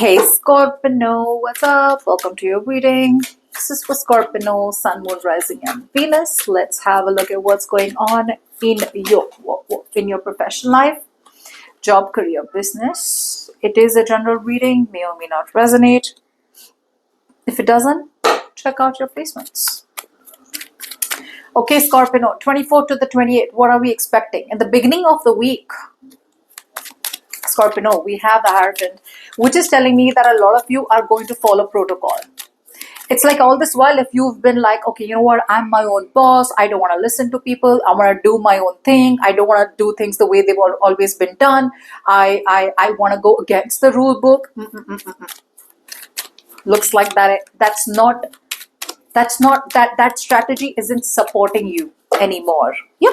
Hey Scorpio, what's up? Welcome to your reading. This is for Scorpio, Sun, Moon, Rising, and Venus. Let's have a look at what's going on in your professional life, job, career, business. It is a general reading, may or may not resonate. If it doesn't, check out your placements. Okay, Scorpio, 24 to the 28th. What are we expecting? In the beginning of the week, Scorpio, we have the Hierophant, which is telling me that a lot of you are going to follow protocol. It's like all this while, if you've been like, okay, you know what, I'm my own boss, I don't want to listen to people, I want to do my own thing, I don't want to do things the way they've always been done, I want to go against the rule book. Looks like that strategy isn't supporting you anymore. Yep.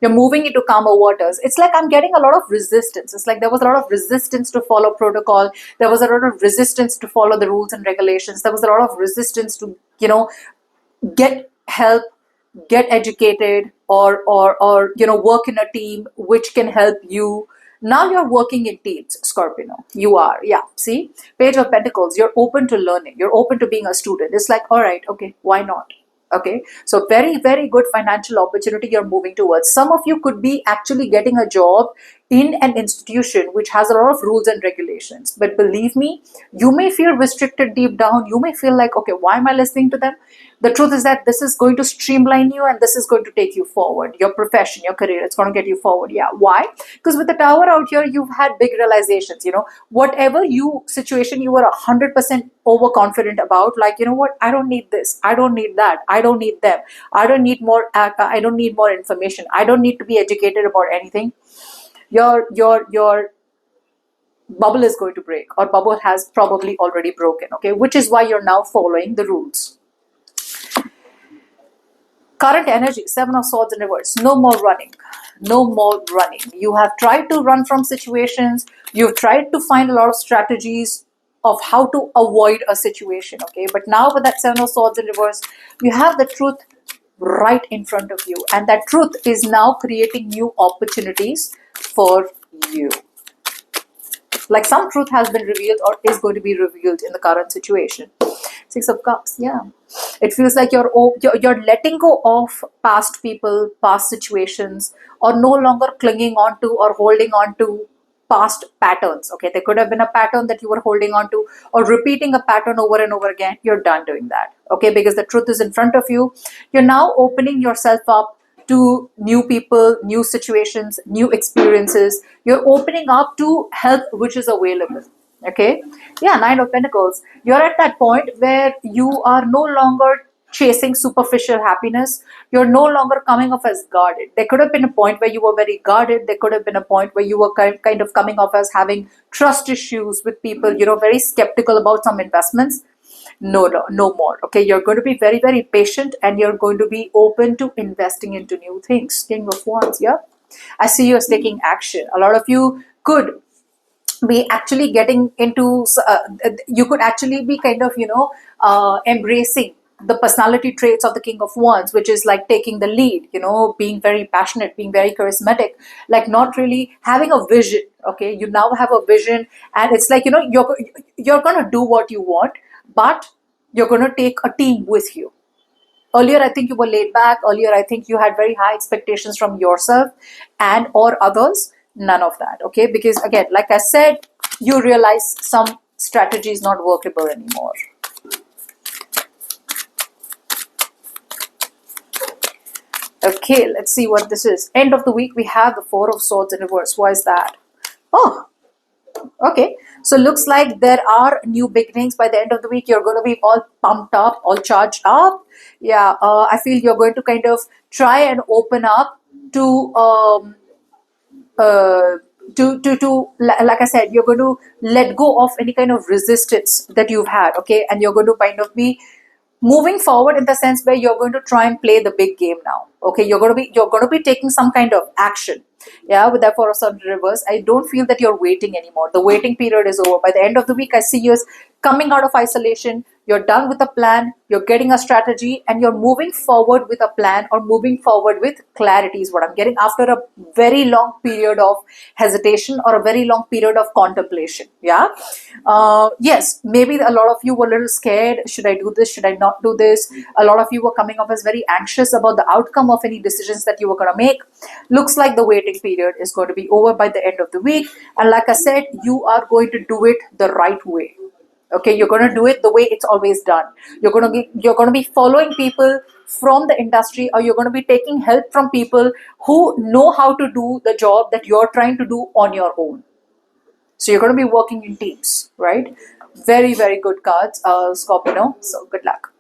You're moving into calmer waters. It's like I'm getting a lot of resistance. It's like there was a lot of resistance to follow protocol. There was a lot of resistance to follow the rules and regulations. There was a lot of resistance to, get help, get educated, or work in a team which can help you. Now you're working in teams, Scorpio. You are, yeah. See, Page of Pentacles. You're open to learning. You're open to being a student. It's like, all right, okay, why not? Okay, so very, very good financial opportunity you're moving towards. Some of you could be actually getting a job in an institution which has a lot of rules and regulations. But believe me, you may feel restricted deep down. You may feel like, okay, why am I listening to them? The truth is that this is going to streamline you and this is going to take you forward. Your profession, your career, it's going to get you forward. Yeah. Why? Because with the Tower out here, you've had big realizations. Whatever situation you were 100% overconfident about, like, you know what, I don't need this, I don't need that, I don't need them, I don't need more information, I don't need to be educated about anything. Your bubble is going to break, or bubble has probably already broken. Okay, which is why you're now following the rules. Current energy, Seven of Swords in reverse. No more running. No more running. You have tried to run from situations. You've tried to find a lot of strategies of how to avoid a situation. Okay, but now with that Seven of Swords in reverse, you have the truth right in front of you. And that truth is now creating new opportunities for you. Like some truth has been revealed or is going to be revealed in the current situation. Six of Cups, yeah. It feels like you're letting go of past people, past situations, or no longer clinging on to or holding on to past patterns. Okay, there could have been a pattern that you were holding on to or repeating a pattern over and over again. You're done doing that. Okay, because the truth is in front of you. You're now opening yourself up to new people, new situations, new experiences. You're opening up to help which is available. Okay, yeah, Nine of Pentacles. You're at that point where you are no longer chasing superficial happiness. You're no longer coming off as guarded. There could have been a point where you were very guarded. There could have been a point where you were kind of coming off as having trust issues with people, very skeptical about some investments. No more. Okay, you're going to be very, very patient and you're going to be open to investing into new things. King of Wands, yeah. I see you as taking action. A lot of you could be actually getting into, you could actually be kind of, embracing the personality traits of the King of Wands, which is like taking the lead, being very passionate, being very charismatic, like not really having a vision. Okay, you now have a vision and it's like, you're going to do what you want, but you're going to take a team with you. Earlier, I think you were laid back. Earlier, I think you had very high expectations from yourself and or others. None of that, okay? Because again, like I said, you realize some strategy is not workable anymore. Okay, let's see what this is. End of the week, we have the Four of Swords in reverse. Why is that? Oh, okay. So looks like there are new beginnings. By the end of the week, you're going to be all pumped up, all charged up. Yeah, I feel you're going to kind of try and open up to like I said, you're going to let go of any kind of resistance that you've had. Okay, and you're going to kind of be moving forward in the sense where you're going to try and play the big game now. Okay, you're going to be taking some kind of action. Yeah, with that Four of Swords reverse, I don't feel that you're waiting anymore. The waiting period is over. By the end of the week, I see you as coming out of isolation. You're done with a plan, you're getting a strategy, and you're moving forward with a plan or moving forward with clarity, is what I'm getting, after a very long period of hesitation or a very long period of contemplation. Yeah. Yes, maybe a lot of you were a little scared. Should I do this? Should I not do this? A lot of you were coming off as very anxious about the outcome of any decisions that you were going to make. Looks like the waiting period is going to be over by the end of the week. And like I said, you are going to do it the right way. Okay, you're going to do it the way it's always done. You're going to be following people from the industry, or you're going to be taking help from people who know how to do the job that you're trying to do on your own. So you're going to be working in teams, right? Very, very good cards, Scorpio. So good luck.